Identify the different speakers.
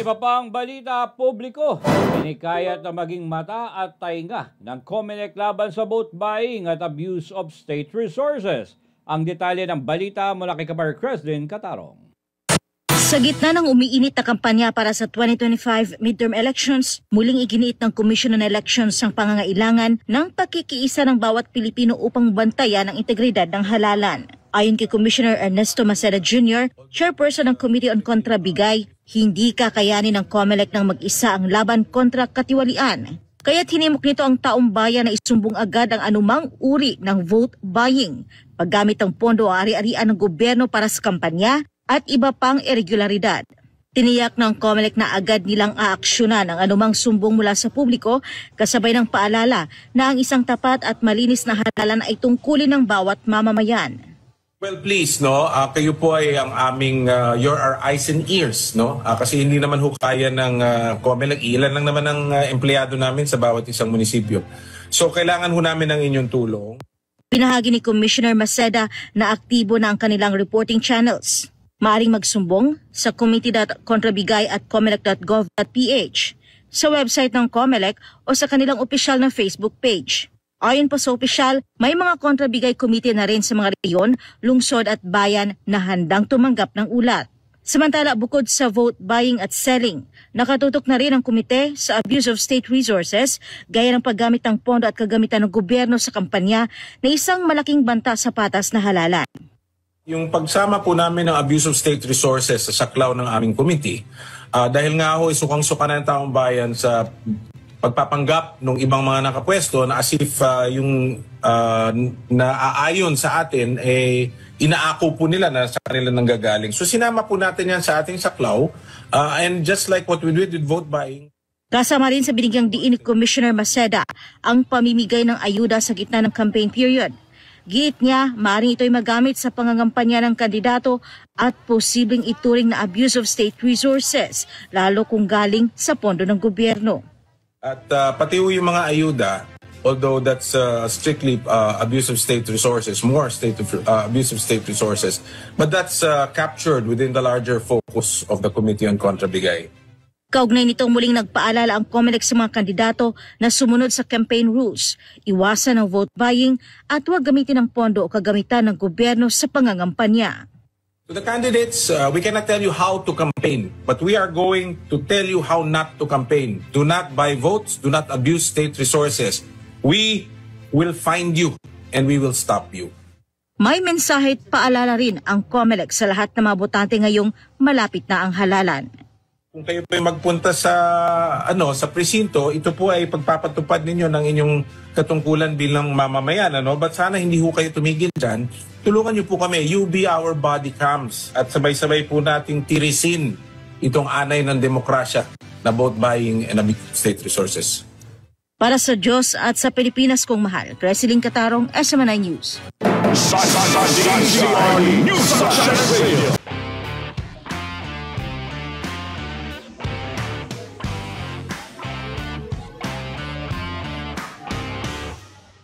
Speaker 1: Iba pang balita publiko, pinikayat na maging mata at tainga ng COMELEC laban sa vote buying at abuse of state resources. Ang detalye ng balita mula kay Kabar Creslin Catarong.
Speaker 2: Sa gitna ng umiinit na kampanya para sa 2025 midterm elections, muling iginiit ng Commission on Elections ang pangangailangan ng pagkikiisa ng bawat Pilipino upang bantayan ang integridad ng halalan. Ayon kay Commissioner Ernesto Maceda Jr., chairperson ng Committee on Kontrabigay, hindi kakayanin ng COMELEC ng mag-isa ang laban kontra katiwalian. Kaya't hinimok nito ang taong bayan na isumbong agad ang anumang uri ng vote buying, paggamit ng pondo o ari-arian ng gobyerno para sa kampanya at iba pang irregularidad. Tiniyak ng COMELEC na agad nilang aaksyonan ang anumang sumbong mula sa publiko kasabay ng paalala na ang isang tapat at malinis na halalan ay tungkulin ng bawat mamamayan.
Speaker 3: Well, please, no, kayo po ay ang aming, you're our eyes and ears, no? Kasi hindi naman ho kaya ng COMELEC, ilan lang naman ang empleyado namin sa bawat isang munisipyo. So, kailangan ho namin ng inyong tulong.
Speaker 2: Pinahagi ni Commissioner Maceda na aktibo na ang kanilang reporting channels. Maaring magsumbong sa committee.kontrabigay@comelec.gov.ph, sa website ng COMELEC o sa kanilang opisyal na Facebook page. Ayon pa sa opisyal, may mga kontrabigay committee na rin sa mga rehiyon, lungsod at bayan na handang tumanggap ng ulat. Samantala, bukod sa vote buying at selling, nakatutok na rin ang komite sa abuse of state resources, gaya ng paggamit ng pondo at kagamitan ng gobyerno sa kampanya na isang malaking banta sa patas na halalan.
Speaker 3: Yung pagsama po namin ng abuse of state resources sa saklaw ng aming committee, dahil nga ho isukang-suka ng taong bayan sa pagpapanggap ng ibang mga nakapwesto na as if yung naaayon sa atin, inaako po nila na sa kanila nanggagaling. So sinama po natin yan sa ating saklaw, and just like what we did with vote buying.
Speaker 2: Kasama rin sa binigyang diin ni Commissioner Maceda ang pamimigay ng ayuda sa gitna ng campaign period. Giit niya, maaaring ito'y magamit sa pangangampanya ng kandidato at posibleng ituring na abuse of state resources, lalo kung galing sa pondo ng gobyerno.
Speaker 3: At pati yung mga ayuda, although that's strictly abuse of state resources, more abuse of state resources, but that's captured within the larger focus of the Committee on Kontrabigay.
Speaker 2: Kaugnay nitong muling nagpaalala ang COMELEC sa mga kandidato na sumunod sa campaign rules, iwasan ang vote buying at huwag gamitin ang pondo o kagamitan ng gobyerno sa pangangampanya.
Speaker 3: To the candidates, we cannot tell you how to campaign, but we are going to tell you how not to campaign. Do not buy votes, do not abuse state resources. We will find you and we will stop you.
Speaker 2: May mensahe at paalala rin ang COMELEC sa lahat ng mga botante ngayong malapit na ang halalan.
Speaker 3: Kung kayo po ay magpunta sa presinto, ito po ay pagpapatupad ninyo ng inyong katungkulan bilang mamamayan. But sana hindi ho kayo tumigil dyan. Tulungan niyo po kami. You be our body cams. At sabay-sabay po nating tirisin itong anay ng demokrasya na vote buying and abuse of state resources.
Speaker 2: Para sa Diyos at sa Pilipinas kong mahal, Creslin Catarong, SMNI News.
Speaker 4: News.